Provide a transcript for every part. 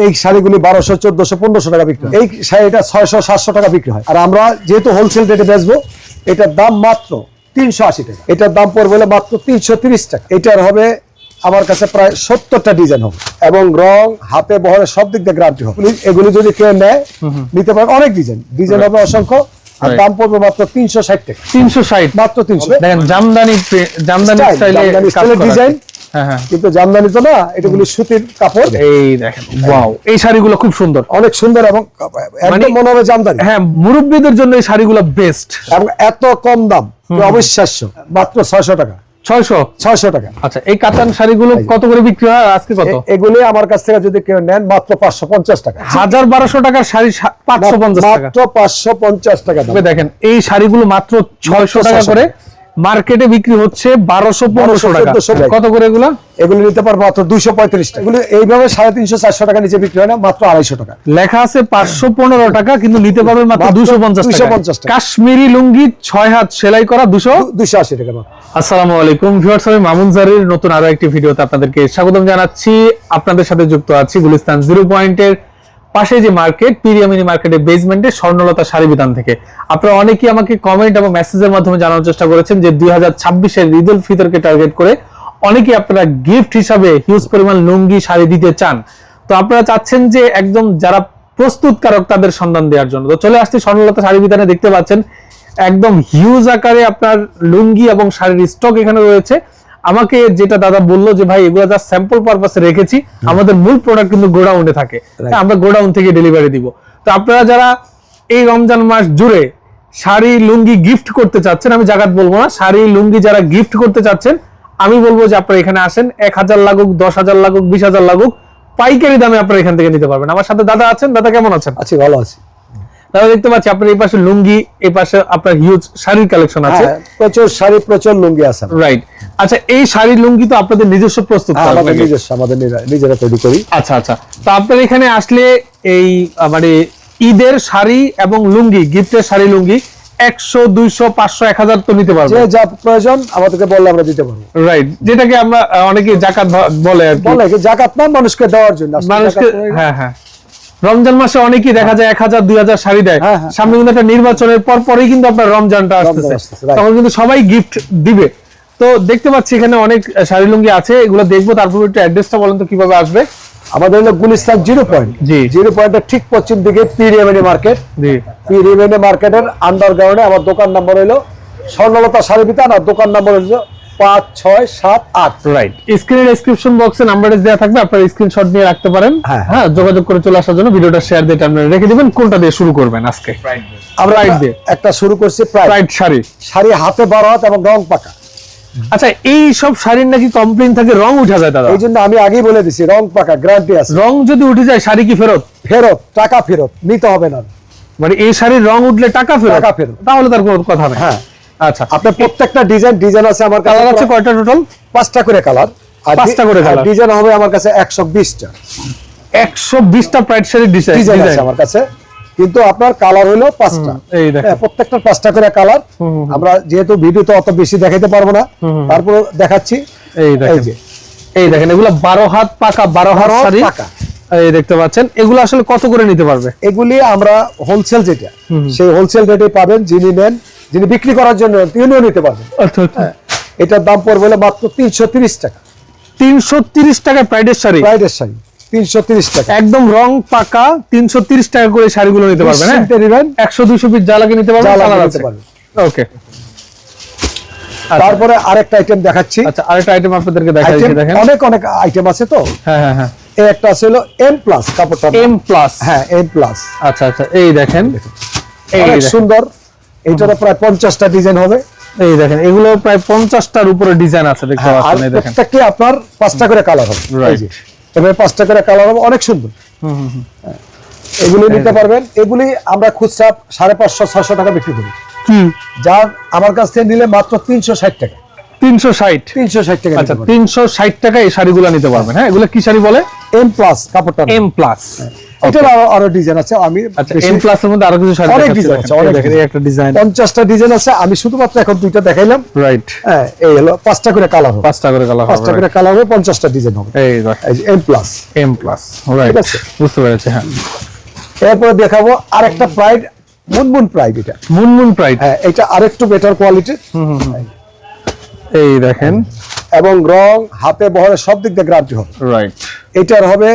এই শাড়িগুলি 1200, 1400, 1500 টাকা বিক্রি হয়। এই শাড়িটা 600, 700 টাকা বিক্রি হয়। আর আমরা যেহেতু হোলসেল রেটে বেচবো, এটার দাম মাত্র 380 টাকা। এটার দাম পড়বে মাত্র 330 টাকা। এটার হবে আমার কাছে প্রায় 70টা ডিজাইন হবে এবং রং, হাতে বহরে সব দিক দিয়ে গ্যারান্টি হবে। এগুলি যদি কেউ নেয় নিতে পারেন, অনেক ডিজাইন হবে অসংখ্য। আর দাম পড়বে মাত্র 360 টাকা। 360 মাত্র 300। দেখেন জামদানি স্টাইলে ডিজাইন, হ্যাঁ কিন্তু জামদানি তো না, এটাগুলি সুতির কাপড়। এই দেখেন, ওয়াও, এই শাড়িগুলো খুব সুন্দর, অনেক সুন্দর এবং একদম মনে হবে জামদানি। হ্যাঁ, মুরব্বীদের জন্য এই শাড়িগুলো বেস্ট এবং এত কম দাম, অবিশ্বাস্য, মাত্র 600 টাকা। 600 টাকা। আচ্ছা, এই কাতান শাড়িগুলো কত করে বিক্রি হয় আজকে? কত? এগুলি আমার কাছ থেকে যদি কেউ নেন মাত্র 550 টাকা। 1200 টাকার শাড়ি 550 টাকা, মাত্র 550 টাকা দাম। দেখেন এই শাড়িগুলো মাত্র 600 টাকা করে, মার্কেটে বিক্রি হচ্ছে 1200-1500 টাকা। কত করে এগুলো? এগুলো নিতে পারবো মাত্র 235 টাকা। এগুলো এইভাবে 350-400 টাকা নিচে বিক্রি হয় না, মাত্র 250 টাকা। লেখা আছে 515 টাকা, কিন্তু নিতে পারবেন মাত্র 250 টাকা। কাশ্মীরি লুঙ্গি 6 হাত সেলাই করা 280 টাকা। আসসালামু আলাইকুম ভিউয়ার্স, আমি মামুন জারির নতুন আরো একটি ভিডিওতে আপনাদেরকে স্বাগতম জানাচ্ছি। আপনাদের সাথে যুক্ত আছি গুলিস্তান 0 পয়েন্টের পাশে যে মার্কেট, পিরিয়ামিনি মার্কেটের বেসমেন্টে স্বর্ণলতা শাড়ি বিতান থেকে। আপনারা অনেকেই আমাকে কমেন্ট এবং মেসেজের মাধ্যমে জানার চেষ্টা করেছেন যে 2026-এর ঈদ উল ফিতরকে টার্গেট করে অনেকেই আপনারা গিফট হিসাবে হিউজ পরিমাণ লুঙ্গি শাড়ি দিতে চান। তো আপনারা চাচ্ছেন যে একদম যারা প্রস্তুতকারক তাদের সন্ধান দেওয়ার জন্য। তো চলে আসছে স্বর্ণলতা শাড়ি বিতানে, দেখতে পাচ্ছেন একদম হিউজ আকারে আপনার লুঙ্গি এবং শাড়ির স্টক এখানে রয়েছে। আমাকে যেটা দাদা বললো যে ভাই এগুলো জাস্ট স্যাম্পল পারপাসে রেখেছি, আমাদের মূল প্রোডাক্ট কিন্তু গোডাউনে থাকে, আমরা গোডাউন থেকে ডেলিভারি দিব। তো আপনারা যারা এই রমজান মাস জুড়ে শাড়ি লুঙ্গি গিফট করতে চাচ্ছেন, আমি জাকাত বলবো না, শাড়ি লুঙ্গি যারা গিফট করতে চাচ্ছেন, আমি বলবো যে আপনারা এখানে আসেন। 1000 লাগুক, 10,000 লাগুক, 20,000 লাগুক, পাইকারি দামে আপনারা এখান থেকে নিতে পারবেন। আমার সাথে দাদা আছেন। দাদা কেমন আছেন? আছি, ভালো আছি। তাহলে দেখতে পাচ্ছি আপনার এই পাশে লুঙ্গি, এই পাশে আপনার হিউজ শাড়ির কালেকশন আছে। প্রচুর শাড়ি, প্রচুর লুঙ্গি আছে। রাইট। আচ্ছা, এই শাড়ি লুঙ্গি তো আপনাদের নিজস্ব প্রস্তুত করা? আমাদের নিজস্ব, আমাদের নিজেরা তৈরি করি। আচ্ছা আচ্ছা। তো আপনার এখানে আসলে এই মানে ঈদের শাড়ি এবং লুঙ্গি, গিফটের শাড়ি লুঙ্গি 100, 200, 500, 1000 তো নিতে পারবো। যে যা প্রয়োজন আমাদেরকে বললে আমরা দিতে পারবো। রাইট, যেটাকে আমরা অনেকে জাকাত বলে আর কি। বলে কি জাকাত না, মানুষকে দেওয়ার জন্য। মানুষকে, হ্যাঁ হ্যাঁ, রমজান মাসে অনেকেই দেখা যায় 1000, 2000 শাড়ি দেয়। সামনে কিন্তু একটা নির্বাচনের পরেই কিন্তু আপনার রমজানটা আসতেছে, তখন কিন্তু সবাই গিফট দিবে। তো দেখতে পাচ্ছি এখানে অনেক শাড়ি লুঙ্গি আছে, এগুলো দেখবো। তারপর একটু অ্যাড্রেসটা বলেন তো কিভাবে আসবে? আমাদের হলো গুলিস্তান 0 পয়েন্ট। জি, 0 পয়েন্টের ঠিক পশ্চিম দিকে পিরিয়ামিনি মার্কেট। জি, পিরিয়ামিনি মার্কেটের আন্ডারগ্রাউন্ডে আমার দোকান নাম্বার হলো স্বর্ণলতা শাড়ি বিতান, আর দোকান নাম্বার হলো 5, 6, 7, 8। রাইট। স্ক্রিনের ডেসক্রিপশন বক্সে নাম্বার দেওয়া থাকবে, আপনারা স্ক্রিনশট নিয়ে রাখতে পারেন। হ্যাঁ, যোগাযোগ করে চলে আসার জন্য ভিডিওটা শেয়ার দিয়ে আপনারা রেখে দিবেন। কোনটা দিয়ে শুরু করবেন আজকে? আমরা একটা শুরু করছি প্রাইড শাড়ি। শাড়ি হাতে 12 হাত এবং রং পাকা। আচ্ছা, এই সব শাড়ির নাকি কমপ্লেইন থাকে রং উঠে যায় দাদা? এই জন্য আমি আগেই বলে দিছি রং পাকা, গ্যারান্টি আছে। রং যদি উঠে যায় শাড়ি কি ফেরত? টাকা ফেরত, নিতে হবে না। মানে এই শাড়ির রং উঠলে টাকা ফেরত? তাহলে তার কোনো কথা নেই। হ্যাঁ। আচ্ছা, আপনার প্রত্যেকটা ডিজাইন আছে আমার কাছে। কালার আছে কয়টা টোটাল? 5টা করে কালার। আর 5টা করে কালার। ডিজাইন হবে আমার কাছে 120টা। 120টা প্রাইড শাড়ির ডিজাইন আছে আমার কাছে, কিন্তু আপনার কালার হলো 5টা। এই দেখেন, প্রত্যেকটা 5টা করে কালার। আমরা যেহেতু ভিডিওতে অত বেশি দেখাইতে পারবো না, তারপর দেখাচ্ছি। এই দেখেন এগুলো 12 হাত পাকা, 12 হাত শাড়ি পাকা। এই দেখতে পাচ্ছেন, এগুলো আসলে কত করে নিতে পারবে? এগুলি আমরা হোলসেল যেটা, সেই হোলসেল রেটে পাবেন। যিনি নেন, যিনি বিক্রি করার জন্য তিনিও নিতে পারবেন। আচ্ছা আচ্ছা। এটার দাম পড়বে মাত্র 330 টাকা। 330 টাকায় প্রাইডের শাড়ি? প্রাইডের শাড়ি 330 টাকা, একদম রং পাকা। 330 টাকা করে শাড়িগুলো নিতে পারবেন। হ্যাঁ, 100, 200 পিস যা লাগে নিতে পারবেন। ওকে। তারপরে আরেকটা আইটেম দেখাচ্ছি। আচ্ছা, আরেকটা আইটেম আপনাদেরকে দেখাচ্ছি। দেখেন অনেক আইটেম আছে। তো হ্যাঁ হ্যাঁ হ্যাঁ, এই একটা আছে হলো M+ কাপড়টা। M+, হ্যাঁ M+। আচ্ছা আচ্ছা, এই দেখেন, অনেক সুন্দর। এইটার প্রায় 50টা ডিজাইন হবে। এই দেখেন, এগুলো প্রায় 50টার উপরে ডিজাইন আছে, দেখতে পাচ্ছেন। এই দেখেন, প্রত্যেকটা আপনার 5টা করে কালার হবে। রাইট, এবারে 5টা করে কালার হবে, অনেক সুন্দর। এগুলি নিতে পারবেন। এগুলি আমরা খুচরা 550, 600 টাকা বিক্রি করি। যার আমার কাছ থেকে নিলে মাত্র 360 টাকা। 360 টাকা। আচ্ছা, 360 টাকা এই শাড়িগুলো নিতে পারবেন। হ্যাঁ, এগুলো কি শাড়ি বলে? M+ কাপড়টা। M+। এটার আরো ডিজাইন আছে। আমি আচ্ছা এম প্লাস এর মধ্যে আরো কিছু শাড়ি অনেক দেখাচ্ছি, ডিজাইন আছে, দেখেন। অনেক এই দেখেন, এই একটা ডিজাইন 50টা ডিজাইন আছে। আমি শুধুমাত্র এখন দুইটা দেখাইলাম। রাইট, হ্যাঁ, এই হলো 5টা করে কালার হবে, 5টা করে কালার হবে, 5টা করে কালার হবে, 50টা ডিজাইন হবে। এই দেখেন এই যে M plus, M plus, right, আছে? বুঝতে পেরেছি। হ্যাঁ, এরপরে দেখাবো আরেকটা প্রাইড, মুনমুন প্রাইড। এটা মুনমুন প্রাইড, হ্যাঁ, এটা আরেকটু বেটার কোয়ালিটির। এই দেখেন, এবং রং, হাতে বহরে সব দিক দিয়ে গ্যারান্টি হবে। রাইট, এটার হবে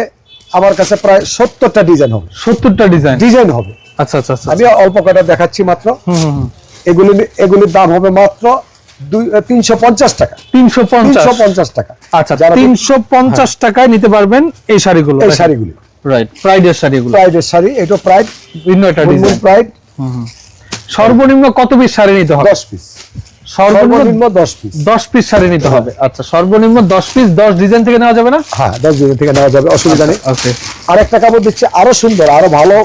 আমার কাছে প্রায় 70টা ডিজাইন হবে, 70টা ডিজাইন হবে। আচ্ছা আচ্ছা আচ্ছা, আমি অল্প কটা দেখাচ্ছি মাত্র। এগুলির দাম হবে মাত্র 350 টাকা। 350 টাকা। আচ্ছা, যারা 350 টাকায় নিতে পারবেন এই শাড়িগুলো, এই শাড়িগুলি, রাইট, প্রাইডের শাড়িগুলো, প্রাইডের শাড়ি। এটা প্রাইড, ভিন্ন একটা ডিজাইন। প্রাইড। সর্বনিম্ন কত পিস শাড়ি নিতে হবে? 10 পিস, সর্বনিম্ন সর্বনিম্ন 10 পিস। 10 পিস শাড়ি নিতে হবে। আচ্ছা, সর্বনিম্ন 10 পিস, 10 ডিজাইন থেকে নেওয়া যাবে না? হ্যাঁ, 10 ডিজাইন থেকে নেওয়া যাবে, অসুবিধা নেই। ওকে, আরেকটা কাপড় দিচ্ছে আরো সুন্দর, আরো ভালো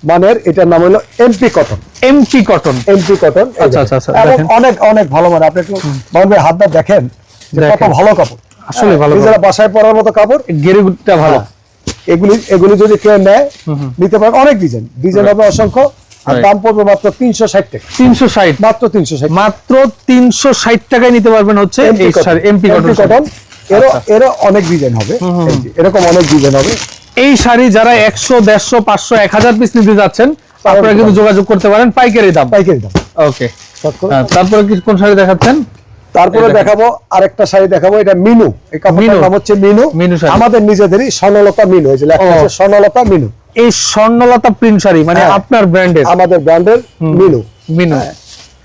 মানের। এটার নাম হলো MP cotton. MP cotton, MP cotton. আচ্ছা আচ্ছা আচ্ছা, এবং দেখেন। অনেক অনেক ভালো মানে। আপনি একটু মামুন ভাই হাতটা দেখেন যে কত দেখেন। ভালো কাপড়, আসলে ভালো নিজেরা বাসায় পরার মতো কাপড়। গেরুটা ভালো। এগুলি যদি কেউ নেয় নিতে পারেন। অনেক ডিজাইন হবে অসংখ্য। আর Right. দাম পড়বে মাত্র 360 টাকা। 360, মাত্র 360, মাত্র 360 টাকায় নিতে পারবেন হচ্ছে এই শাড়ি, এমপি কটন। এরও অনেক ডিজাইন হবে। এই যে এরকম অনেক ডিজাইন হবে। এই শাড়ি যারা 100, 150, 500, 1000 পিস নিতে যাচ্ছেন, আপনারা কিন্তু যোগাযোগ করতে পারেন, পাইকারি দাম। পাইকারি দাম। ওকে, তারপরে কি কোন শাড়ি দেখাচ্ছেন? তারপরে দেখাবো আরেকটা শাড়ি দেখাবো। এটা মিনু। এই কাপড়টার নাম হচ্ছে মিনু। মিনু শাড়ি। আমাদের নিজেদেরই স্বর্ণলতা মিনু। এই যে লেখা আছে স্বর্ণলতা মিনু। এই স্বর্ণলতা প্রিন্ট শাড়ি মানে হ্যাঁ। আপনার ব্র্যান্ডের, আমাদের ব্র্যান্ডের মিনু। মিনু।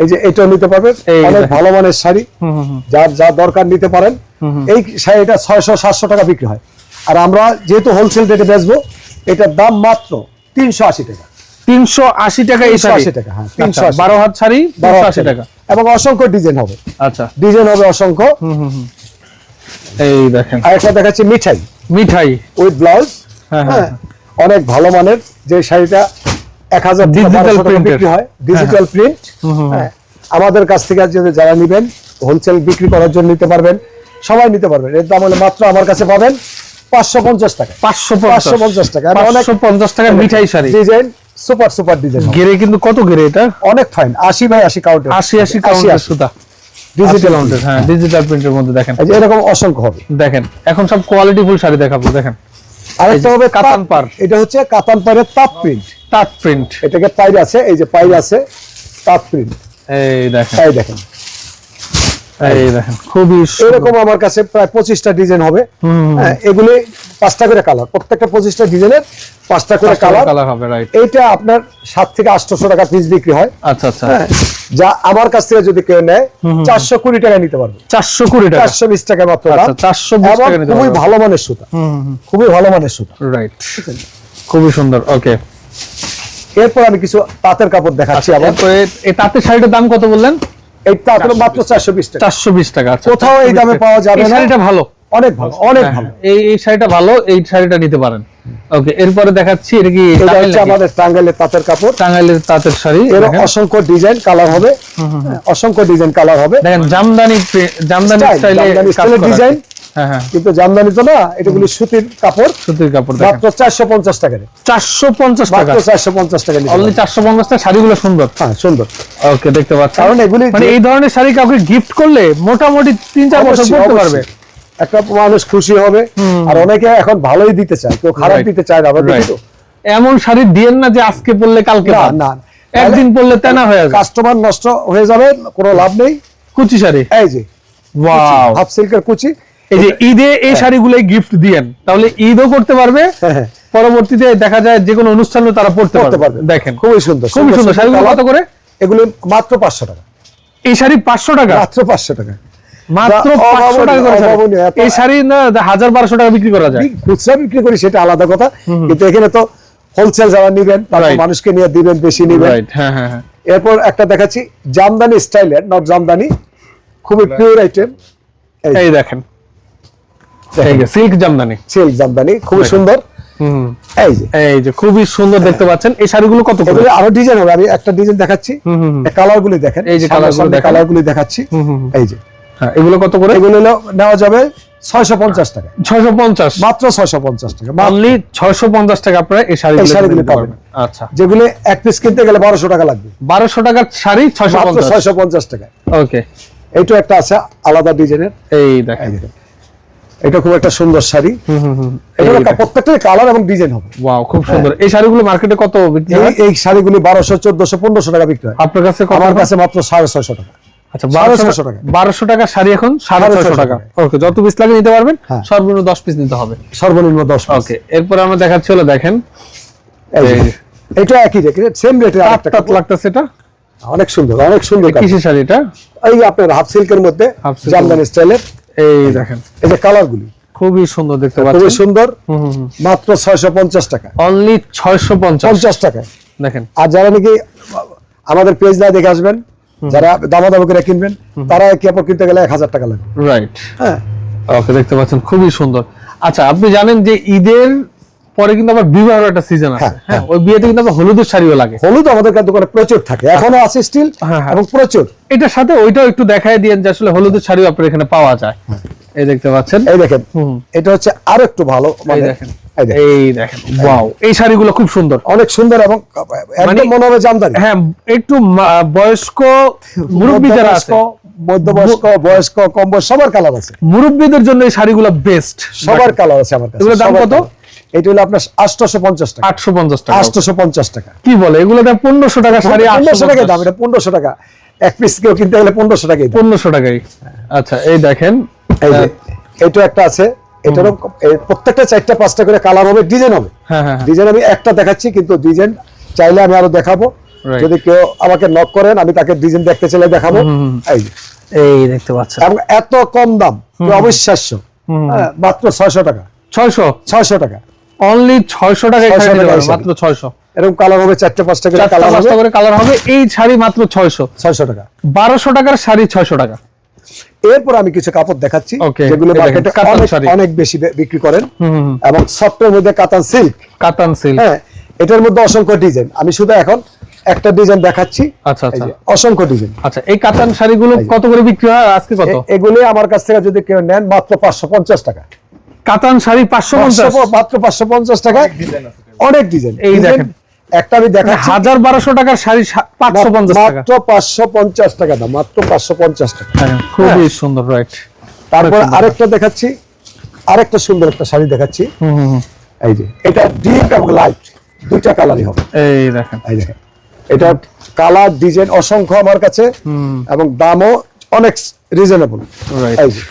এই যে এটাও নিতে পারবেন, এই অনেক দেখেন। ভালো মানের শাড়ি। যার যা দরকার নিতে পারেন। এই শাড়িটা 600-700 টাকা বিক্রি হয়। আর আমরা যেহেতু হোলসেল রেটে বেচবো, এটার দাম মাত্র 380 টাকা। 380 টাকা এই শাড়ি। 380 টাকা, হ্যাঁ, আচ্ছা, 380 12 হাত শাড়ি 380 টাকা। এবং অসংখ্য ডিজাইন হবে। আচ্ছা, ডিজাইন হবে অসংখ্য। এই দেখেন, আর একটা দেখাচ্ছি মিঠাই মিঠাই উইথ ব্লাউজ। হ্যাঁ, হ্যাঁ, অনেক ভালো মানের। যে শাড়িটা 1000 Digital print বিক্রি হয়, ডিজিটাল প্রিন্ট। আমাদের কাছ থেকে যদি যারা নিবেন, হোলসেল বিক্রি করার জন্য নিতে পারবেন, সবাই নিতে পারবেন। এর দাম হলো মাত্র আমার কাছে পাবেন 550 টাকা। 550 টাকা। আমি অনেক 550 টাকা মিঠাই শাড়ি। Design, super design. গেরে কিন্তু কত গেরে এটা? অনেক ফাইন। 80x80 কাউন্টার, 80 কাউন্টের সুতা, ডিজিটাল কাউন্টার। হ্যাঁ, ডিজিটাল প্রিন্টের মধ্যে দেখেন, এই যে এরকম অসংখ্য হবে। দেখেন এখন সব কোয়ালিটি ফুল শাড়ি দেখাবো। দেখেন, আরেকটা হবে কাতান পাড়। এটা হচ্ছে কাতান পাড়ের তাঁত প্রিন্ট। তাঁত প্রিন্ট, এটাকে পাইর আছে, এই যে পাইর আছে, তাঁত প্রিন্ট। এই দেখেন, এই দেখেন, এই দেখেন, খুবই এরকম আমার কাছে প্রায় 25টা ডিজাইন হবে। হ্যাঁ, এগুলি 5টা করে কালার, প্রত্যেকটা 25টা ডিজাইনের 5টা করে কালার। কালার হবে, রাইট। এইটা আপনার 700 থেকে 800 টাকা পিস বিক্রি হয়। আচ্ছা আচ্ছা, হ্যাঁ, যা আমার কাছ থেকে যদি কেউ নেয় 420 টাকা নিতে পারবে। 420 টাকা, 420 টাকা মাত্র দাম। আচ্ছা, 420 টাকা নিতে খুবই পারবে। ভালো মানের সুতা, খুবই ভালো মানের সুতা। রাইট, খুবই সুন্দর। ওকে, এরপর আমি কিছু তাঁতের কাপড় দেখাচ্ছি। আবার তারপরে এই তাঁতের শাড়িটার দাম কত বললেন? এই তাঁতের মাত্র 420 টাকা। 420 টাকা। আচ্ছা, কোথাও এই দামে পাওয়া যাবে এই না। শাড়িটা ভালো, অনেক ভালো, অনেক হ্যাঁ, ভালো। এই শাড়িটা ভালো, এই শাড়িটা নিতে পারেন। ওকে, এরপরে দেখাচ্ছি এটা কি এটা হচ্ছে আমাদের টাঙ্গাইলের তাঁতের কাপড়। টাঙ্গাইলের তাঁতের শাড়ি। এর দেখেন, অসংখ্য ডিজাইন কালার হবে। অসংখ্য ডিজাইন কালার হবে। দেখেন জামদানি স্টাইলে ডিজাইন। হ্যাঁ হ্যাঁ, কিন্তু জামদানি তো না, এটাগুলি সুতির কাপড়। সুতির কাপড়। দেখেন, মাত্র 450 টাকা। 450 টাকা, মাত্র 450 টাকা। অনলি 450 টাকা। শাড়িগুলো সুন্দর, হ্যাঁ, সুন্দর। ওকে, দেখতে পাচ্ছেন। কারণ এগুলি মানে এই ধরনের শাড়ি কাউকে গিফট করলে মোটামুটি 3-4 বছর পরতে পারবে। একটা মানুষ খুশি হবে। আর অনেকে এখন ভালোই দিতে চায়, কেউ খারাপ Right. দিতে চায় না। আমরা দেখি তো। এমন শাড়ি দিয়েন না যে আজকে পরলে কালকে না, বাদ। না, একদিন পরলে তেনা হয়ে যাবে, কাস্টমার নষ্ট হয়ে যাবে, কোনো লাভ নেই। কুচি শাড়ি। এই যে ওয়াও, হাফ সিল্কের কুচি। এই যে ঈদে এই শাড়িগুলো গিফট দিয়েন, তাহলে ঈদও করতে পারবে, হ্যাঁ, পরবর্তীতে দেখা যায় যে কোনো অনুষ্ঠানে তারা পড়তে করতে পারবে। পারবে। দেখেন, খুবই সুন্দর, খুবই সুন্দর। শাড়িগুলো কত করে? এগুলো মাত্র 500 টাকা। এই শাড়ি 500 টাকা, মাত্র 500 টাকা। মাত্র 500 টাকা করে শাড়ি। এই শাড়ি না 1000-1200 টাকা বিক্রি করা যায়। খুচরা বিক্রি করি সেটা আলাদা কথা, কিন্তু এখানে তো হোলসেল যারা নিবেন তারা Right. মানুষকে নিয়ে দিবেন, বেশি নিবেন। রাইট, হ্যাঁ হ্যাঁ হ্যাঁ। এরপর একটা দেখাচ্ছি জামদানি স্টাইলের, নট জামদানি, খুবই পিওর আইটেম। এই দেখেন, এই যে সিল্ক জামদানি, সিল্ক জামদানি, খুবই সুন্দর। এই যে এই যে খুবই সুন্দর দেখতে পাচ্ছেন। এই শাড়িগুলো কত করে? এগুলো আরো ডিজাইন হবে। আমি একটা ডিজাইন দেখাচ্ছি, কালার গুলি দেখেন। এই যে কালারগুলো দেখেন। কালার গুলি দেখাচ্ছি। এই যে হ্যাঁ, এগুলো কত করে? এগুলো নেওয়া যাবে 650 টাকা, 650, মাত্র 650 টাকা, অনলি 650 টাকা আপনারা এই এই শাড়িগুলি নিতে পাবেন। আচ্ছা, যেগুলি এক পিস কিনতে গেলে 1200 টাকা লাগবে, 1200 টাকার শাড়ি মাত্র 650। 650 টাকা। ওকে, এইটা একটা আছে আলাদা ডিজাইনের, এই এই দেখেন, দেখেন, এটা খুব একটা সুন্দর শাড়ি। এটা প্রত্যেকটা কালার এবং ডিজাইন হবে। ওয়াও, খুব সুন্দর। এই শাড়িগুলো মার্কেটে কত বিক্রি হয়? এই শাড়িগুলি 1200, 1400, 1500 টাকা বিক্রি হয়। আপনার কাছে কত? আমার কাছে মাত্র 650 টাকা। আচ্ছা, 1200 টাকা। 1200 টাকা শাড়ি এখন 650 টাকা। ওকে, যত পিস লাগে নিতে পারবেন, হ্যাঁ। সর্বনিম্ন 10 পিস নিতে হবে। সর্বনিম্ন 10 পিস। ওকে, এরপর আমরা দেখাচ্ছি হলো, দেখেন এই যে, এই। এটা একই রেট, সেম রেটে আরেকটা টাট লাগতেছে এটা। অনেক সুন্দর, অনেক সুন্দর কাজ। কিসের শাড়ি এটা? এই আপনার হাফ সিল্কের মধ্যে হাফ সিল্ক। জামদানি স্টাইলের, এই দেখেন, এই যে কালারগুলি খুবই সুন্দর দেখতে খুবই পাচ্ছেন। সুন্দর, মাত্র 650 টাকা, অনলি 650 50 টাকায়। দেখেন। আর যারা নাকি আমাদের পেজ না দেখে আসবেন, যারা দামাদামি করে কিনবেন, তারা কাপড় কিনতে গেলে 1000 টাকা লাগবে। রাইট, হ্যাঁ, ওকে, দেখতে পাচ্ছেন খুবই সুন্দর। আচ্ছা, আপনি জানেন যে ঈদের পরে কিন্তু আবার বিবাহের একটা সিজন আছে। হ্যাঁ, হ্যাঁ, ওই বিয়েতে কিন্তু আবার হলুদের শাড়িও লাগে। হলুদ আমাদের দোকানে প্রচুর থাকে, এখনো আছে স্টিল, হ্যাঁ, হ্যাঁ। এবং প্রচুর। এটার সাথে ওইটাও একটু দেখায় দিয়েন যে আসলে হলুদের শাড়িও আপনার এখানে পাওয়া যায়। এই দেখতে পাচ্ছেন, এই দেখেন, এটা হচ্ছে আরো একটু ভালো, এই মানে দেখেন, এই দেখেন, এই দেখেন, ওয়াও, এই শাড়িগুলো খুব সুন্দর। অনেক সুন্দর এবং একদম মনে হবে জামদানি। হ্যাঁ, একটু বয়স্ক মুরব্বী যারা আছে, মধ্যবয়স্ক, বয়স্ক, কম বয়স, সবার কালার আছে। মুরব্বীদের জন্য এই শাড়িগুলো বেস্ট। সবার কালার আছে আমার কাছে। এগুলোর দাম সবার কত? colour। এটা হলো আপনার 850 টাকা, 850 টাকা। 850 টাকা। কি বলে, এগুলো দাম 1500 টাকা শাড়ি, 1500 টাকা দাম, এটা 1500 টাকা। এক পিস কেউ কিনতে গেলে 1500 টাকাই দাম। 1500 টাকাই। আচ্ছা, এই দেখেন, এই যে এটা একটা আছে, এটারও প্রত্যেকটা 4টা 5টা করে কালার হবে, ডিজাইন হবে। হ্যাঁ, হ্যাঁ, ডিজাইন আমি একটা দেখাচ্ছি, কিন্তু ডিজাইন চাইলে আমি আরো দেখাবো। Right. যদি কেউ আমাকে নক করেন, আমি তাকে ডিজাইন দেখতে চাইলে দেখাবো। এই যে, এই দেখতে পাচ্ছেন, এবং এত কম দাম, অবিশ্বাস্য। হ্যাঁ, মাত্র 600 টাকা, 600, 600 টাকা। অনলি 600 টাকায় 600 শাড়ি দিতে টাকায় পারবেন, মাত্র 600। এরকম কালার হবে 4টা 5টা করে 4টা কালার হবে, 5টা করে কালার হবে। এই শাড়ি মাত্র 600। 600 টাকা। 1200 টাকার শাড়ি 600 টাকা। এরপর আমি কিছু কাপড় দেখাচ্ছি, Okay, যেগুলো এই দেখেন, মার্কেটে কাতান অনেক শাড়ি। অনেক বেশি বিক্রি করেন, এবং সফটের মধ্যে কাতান সিল্ক। কাতান সিল্ক। হ্যাঁ, এটার মধ্যে অসংখ্য ডিজাইন, আমি শুধু এখন একটা ডিজাইন দেখাচ্ছি। আচ্ছা, এই আচ্ছা, যে, অসংখ্য ডিজাইন। আচ্ছা, এই কাতান শাড়িগুলো কত করে বিক্রি হয় আজকে? কত? এগুলি আমার কাছ থেকে যদি কেউ নেন, মাত্র 550 টাকা। কাতান শাড়ি 550, মাত্র 550 টাকা। অনেক ডিজাইন, এই দেখেন, একটা আমি দেখাচ্ছি, 1200 টাকার শাড়ি 550 টাকা। মাত্র 550 টাকা দাম, মাত্র 550 টাকা। হ্যাঁ, খুবই সুন্দর। রাইট, তারপর আরেকটা দেখাচ্ছি, আরেকটা সুন্দর একটা শাড়ি দেখাচ্ছি। এই যে, এটা ডিপ এবং লাইট দুইটা কালারই হবে। এই দেখেন, এই দেখেন, এটা কালার ডিজাইন অসংখ্য আমার কাছে, এবং দামও অনেক রিজনেবল। রাইট, এই যে,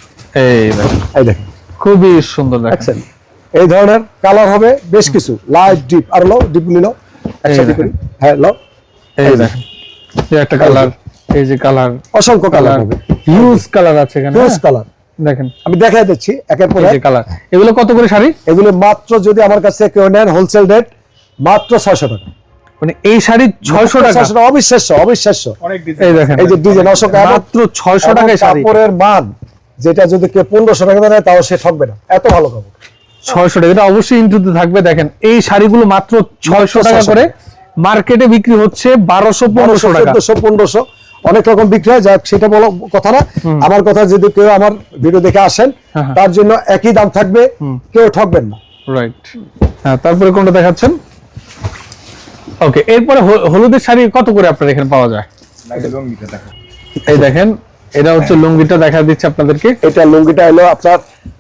এই দেখেন, এই দেখেন, খুবই সুন্দর দেখেন। দেখছেন? এই ধরনের কালার হবে বেশ কিছু, লাইট, ডিপ, আর লো ডিপ নিল একসাথে করি। হ্যাঁ, লো, এই দেখেন, এই একটা কালার, এই যে কালার, অসংখ্য কালার হবে, হিউজ কালার আছে এখানে। হিউজ হ্যাঁ, কালার। দেখেন, আমি দেখাই দিচ্ছি একের পর এই এক। যে কালার। এগুলো কত করে শাড়ি? এগুলো মাত্র যদি আমার কাছে কেউ নেন, হোলসেল রেট মাত্র 600 টাকা। মানে এই শাড়ি 600 টাকা। 600 টাকা, অবিশ্বাস্য, অবিশ্বাস্য। এই দেখেন, এই যে ডিজাইন অসংখ্য, মাত্র 600 টাকায় শাড়ি। কাপড়ের মান যেটা যদি কেউ 1500 টাকা দেয়, তাও সে ঠকবে না, এত ভালো কাপড়। 600 টাকা, এটা অবশ্যই ইনটুতে থাকবে। দেখেন, এই শাড়িগুলো মাত্র 600 টাকা করে, মার্কেটে বিক্রি হচ্ছে 1200, 1500 টাকা। 1400, 1500 অনেক রকম বিক্রি হয়, যাক সেটা বলো কথা না। আমার কথা, যদি কেউ আমার ভিডিও দেখে আসেন, হ্যাঁ। তার জন্য একই দাম থাকবে, কেউ ঠকবেন না। রাইট, হ্যাঁ। তারপরে কোনটা দেখাচ্ছেন? ওকে, এরপরে হলুদের শাড়ি কত করে আপনার এখানে পাওয়া যায়? এই দেখেন, এটা হচ্ছে লুঙ্গিটা দেখা দিচ্ছে আপনাদেরকে। এটা লুঙ্গিটা হলো আপনার,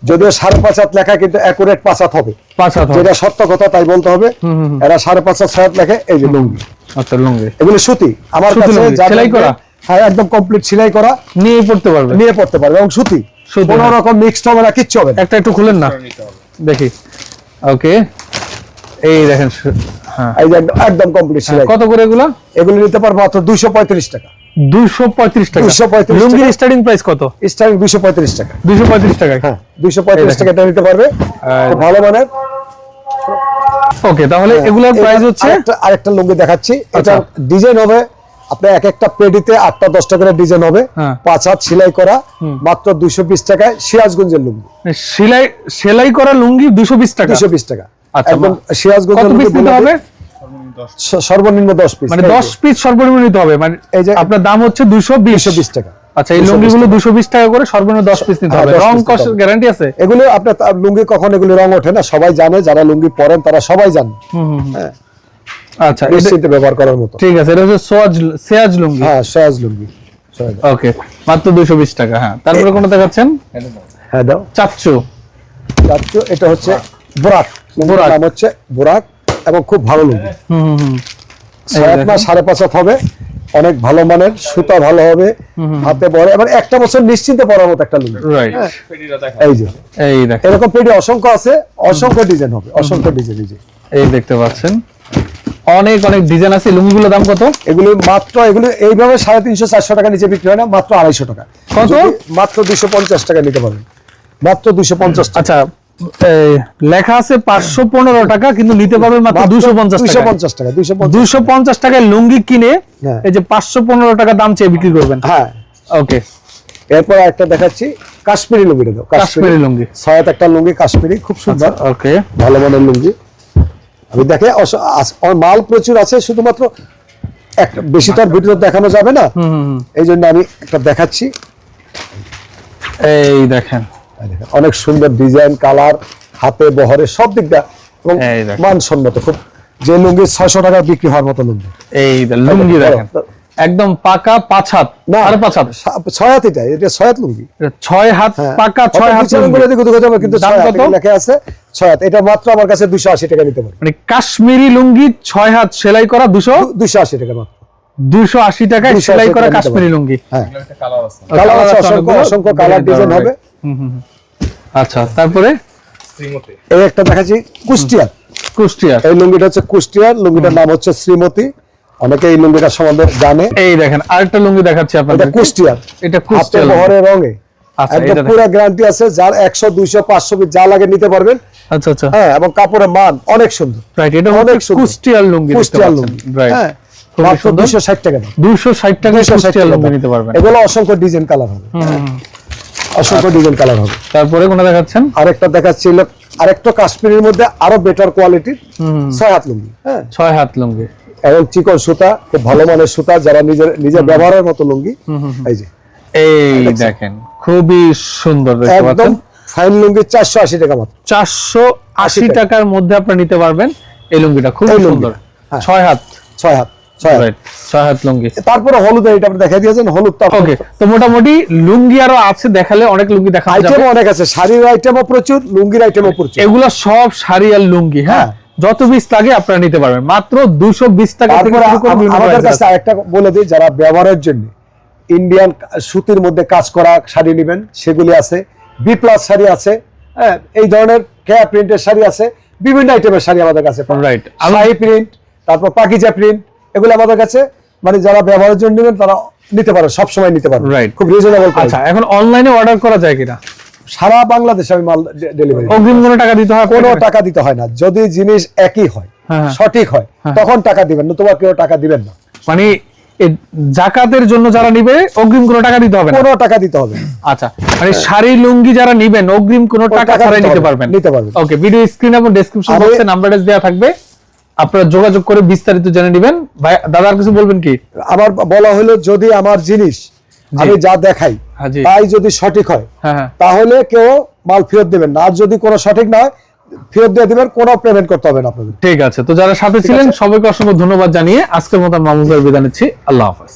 যদিও 5.5 হাত লেখা, কিন্তু অ্যাকুরেট 5 হাত হবে। 5 হাত হবে। যেটা সত্য কথা তাই বলতে হবে। এরা 5.5 হাত 6 হাত লেখে। এই যে লুঙ্গি, আচ্ছা, লুঙ্গি এগুলো সুতি আমার সুতি কাছে, লুঙ্গি, যা সেলাই লাগবে, করা? হ্যাঁ, একদম কমপ্লিট সেলাই করা, নিয়ে পড়তে পারবে, নিয়ে পড়তে পারবে, এবং সুতি, সুতি, কোনো হ্যাঁ। রকম মিক্সড হবে না, কিচ্ছু হবে না। একটা একটু খুলেন না, দেখি। ওকে, এই দেখেন, হ্যাঁ। এই যে একদম কমপ্লিট সেলাই। কত করে এগুলা? এগুলো নিতে পারবো মাত্র 235 টাকা। 235 টাকা। 235 লুঙ্গির টাকা। স্টার্টিং প্রাইস কত? স্টার্টিং 235 টাকা। 235 টাকা। হ্যাঁ, 235 টাকা এটা নিতে পারবে, খুব ভালো মানের। ওকে, তাহলে এগুলোর প্রাইস হচ্ছে, আরেকটা লুঙ্গি দেখাচ্ছি। এটা আচ্ছা। ডিজাইন হবে আপনার এক একটা পেডিতে 8টা 10টা করে ডিজাইন হবে, হ্যাঁ। 5 হাত সেলাই করা, মাত্র 220 টাকায়। সিরাজগঞ্জের লুঙ্গি, সেলাই করা লুঙ্গি 220 টাকা। 220 টাকা। আচ্ছা, একদম কত সিরাজগঞ্জের পিস লুঙ্গি নিতে হবে? সর্বনিম্ন 10 পিস, মানে 10 পিস সর্বনিম্ন নিতে হবে। মানে এই যে আপনার দাম হচ্ছে 220 220 টাকা। আচ্ছা, এই লুঙ্গিগুলো 220 টাকা করে, সর্বনিম্ন 10 পিস নিতে হ্যাঁ, হবে। 10 রং piece নিতে কষের হবে। গ্যারান্টি আছে? এগুলো আপনার লুঙ্গি কখন এগুলো রং ওঠে না, সবাই জানে, যারা লুঙ্গি পরেন তারা সবাই জানে। হ্যাঁ, আচ্ছা, নিশ্চিন্তে ব্যবহার করার মতো। ঠিক আছে, এটা হচ্ছে সেয়াজ লুঙ্গি। হ্যাঁ, সয়াজ লুঙ্গি। ওকে, মাত্র 220 টাকা। হ্যাঁ, তারপরে কোনটা দেখাচ্ছেন? হ্যাঁ দাও। চাচ্চু। এটা হচ্ছে বোরাক, বোরাক। নাম হচ্ছে বোরাক, এবং খুব ভালো লুঙ্গি। 6 মাস 5.5 হবে, অনেক ভালো মানের, সুতা ভালো হবে, হাতে পরে, এবং একটা বছর নিশ্চিন্তে পরার মতো একটা লুঙ্গি। রাইট, এই যে এই দেখেন, এরকম পেটি অসংখ্য আছে, অসংখ্য ডিজাইন হবে, অসংখ্য ডিজাইন। এই দেখতে পাচ্ছেন অনেক অনেক ডিজাইন আছে। লুঙ্গিগুলোর দাম কত? এগুলো এইভাবে 350-400 টাকা নিচে বিক্রি হয় না, মাত্র 250 টাকা। কত? মাত্র 250 টাকা নিতে পারবেন, মাত্র 250 টাকা। আচ্ছা, লেখা আছে 515 টাকা, কিন্তু নিতে পারবেন মাত্র 250 টাকা। 250 টাকা, 250 টাকায় লুঙ্গি কিনে হ্যাঁ। এই যে 515 টাকা দাম চেয়ে বিক্রি করবেন। হ্যাঁ। ওকে, এরপর একটা দেখাচ্ছি কাশ্মীরি লুঙ্গিটা দাও। কাশ্মীরি লুঙ্গি। সয়াত একটা লুঙ্গি কাশ্মীরি, খুব সুন্দর। ওকে, ভালো মানের লুঙ্গি। আমি দেখে মাল প্রচুর আছে, শুধুমাত্র একটা বেশি তো আর ভিডিও দেখানো যাবে না, এই জন্য আমি একটা দেখাচ্ছি। এই দেখেন, অনেক সুন্দর ডিজাইন, কালার, হাতে বহরে সব দিকটা, এবং এই দেখেন। মানসম্মত, খুব যে লুঙ্গি 600 টাকা বিক্রি হওয়ার মতো লুঙ্গি। এই লুঙ্গি দেখেন, একদম পাকা 5 হাত, না, আর 5 হাত, 6 হাত, এটা 6 হাত লুঙ্গি। 6 হাত পাকা, 6 হাত লুঙ্গি। কিন্তু দাম 6 হাত কত? লেখা আছে 6 হাত। এটা মাত্র আমার কাছে 280 টাকা নিতে পারবে। মানে কাশ্মীরি লুঙ্গি 6 হাত সেলাই করা 280 টাকা মাত্র। 280 টাকায় 280 সেলাই করা টাকা নিতে কাশ্মীরি পারবে। লুঙ্গি। হ্যাঁ, কালার কালার আছে, আছে অনেকগুলো, অসংখ্য কালার ডিজাইন হবে। আচ্ছা, তারপরে এই একটা দেখাচ্ছি কুষ্টিয়া। কুষ্টিয়া। এই লুঙ্গিটা হচ্ছে কুষ্টিয়ার, লুঙ্গিটার নাম হচ্ছে শ্রীমতী, অনেকে এই লুঙ্গিটার সম্বন্ধে জানে। এই দেখেন আরেকটা লুঙ্গি দেখাচ্ছি এটা আপনাদের। কুষ্টিয়ার, এটা হাতে কুষ্টিয়া লুঙ্গি। বহরে রঙে, আচ্ছা, একদম এটা পুরো গ্যারান্টি আছে, যার 100 200 500 পিস যা লাগে নিতে পারবেন। আচ্ছা আচ্ছা, হ্যাঁ, এবং কাপড়ের মান অনেক সুন্দর। রাইট, এটা অনেক হচ্ছে সুন্দর। কুষ্টিয়ার লুঙ্গি। কুষ্টিয়ার লুঙ্গি, রাইট, হ্যাঁ, খুবই মাত্র সুন্দর। 260 টাকা দাম। 260 টাকায় 260 কুষ্টিয়ার টাকা লুঙ্গি দাম। নিতে পারবেন। এগুলো অসংখ্য ডিজাইন কালার হবে, অসংখ্য ডিজাইন কালার হবে। তারপরে কোনটা দেখাচ্ছেন? আরেকটা দেখাচ্ছি, আরেকটা কাশ্মীরের মধ্যে আরো বেটার কোয়ালিটির 6 হাত লুঙ্গি। হ্যাঁ, 6 হাত লুঙ্গি। এবং চিকন সুতা, খুব ভালো মানের সুতা, যারা নিজের ব্যবহারের মতো লুঙ্গি। এই যে এই দেখেন, খুবই সুন্দর দেখতে একদম পাচ্ছেন। ফাইন লুঙ্গি 480 টাকা মাত্র। 480 টাকার মধ্যে আপনি নিতে পারবেন এই লুঙ্গিটা, খুব এই লুঙ্গি, সুন্দর। হ্যাঁ। 6 হাত, 6 হাত, 6 হাত। রাইট, 6 হাত লুঙ্গি। তারপরে হলুদ, এটা আপনি দেখাই দিয়েছেন, হলুদ। ওকে, তো মোটামুটি লুঙ্গি আরো আছে, দেখালে অনেক লুঙ্গি দেখানো যাবে। আইটেম অনেক আছে, শাড়ির আইটেমও প্রচুর, লুঙ্গির আইটেমও প্রচুর। এগুলো সব শাড়ি আর লুঙ্গি। হ্যাঁ, যত পিস লাগে আপনারা নিতে পারবেন, মাত্র 220 টাকা থেকে তারপরে শুরু করে বিভিন্ন আমাদের price কাছে আছে। আরেকটা বলে দিই, যারা ব্যবহারের জন্য ইন্ডিয়ান সুতির মধ্যে কাজ করা শাড়ি নেবেন, সেগুলি আছে। বি প্লাস শাড়ি আছে, হ্যাঁ, এই ধরনের কেয়া প্রিন্টের শাড়ি আছে, বিভিন্ন আইটেমের শাড়ি আমাদের কাছে পাবেন। Right. শাহী প্রিন্ট, তারপর পাকিজা প্রিন্ট, এগুলো আমাদের কাছে, মানে যারা ব্যবহারের জন্য নেবেন তারা নিতে পারে, সব সময় নিতে পারে, Right. খুব রিজনেবল। আচ্ছা, এখন অনলাইনে অর্ডার করা যায় কিনা? সারা বাংলাদেশে আমি মাল ডেলিভারি, অগ্রিম কোনো টাকা দিতে হয়? কোনো টাকা দিতে হয় না। যদি জিনিস একই হয়, হ্যাঁ। সঠিক হয়, তখন টাকা দিবেন, নতুবা কেউ টাকা দিবেন না। মানে এই জাকাতের জন্য যারা নিবে অগ্রিম কোনো টাকা দিতে হবে না? কোনো টাকা দিতে হবে না। আচ্ছা, মানে শাড়ি লুঙ্গি যারা নিবেন অগ্রিম কোনো টাকা টাকা ছাড়াই দিতে নিতে হবে, পারবেন। নিতে পারবেন। ওকে, ভিডিও স্ক্রিন এবং ডেসক্রিপশন আমি- বক্সে নাম্বার দেওয়া থাকবে, আপনারা যোগাযোগ করে বিস্তারিত জেনে নেবেন। ভাই, দাদা আর কিছু বলবেন কি? আমার বলা হলো, যদি আমার জিনিস আমি যা দেখাই হ্যাঁ, জি। তাই যদি সঠিক হয়, হ্যাঁ হ্যাঁ, তাহলে কেউ মাল ফেরত দেবেন না। আর যদি কোনো সঠিক না হয়, ফেরত দিয়ে দিবেন, কোনো পেমেন্ট করতে হবে না আপনাদের। ঠিক আছে। তো যারা সাথে ছিলেন সবাইকে অসংখ্য ধন্যবাদ জানিয়ে আজকের মতো মামুন ভাইয়ের বিদায় নিচ্ছি। আল্লাহ হাফেজ।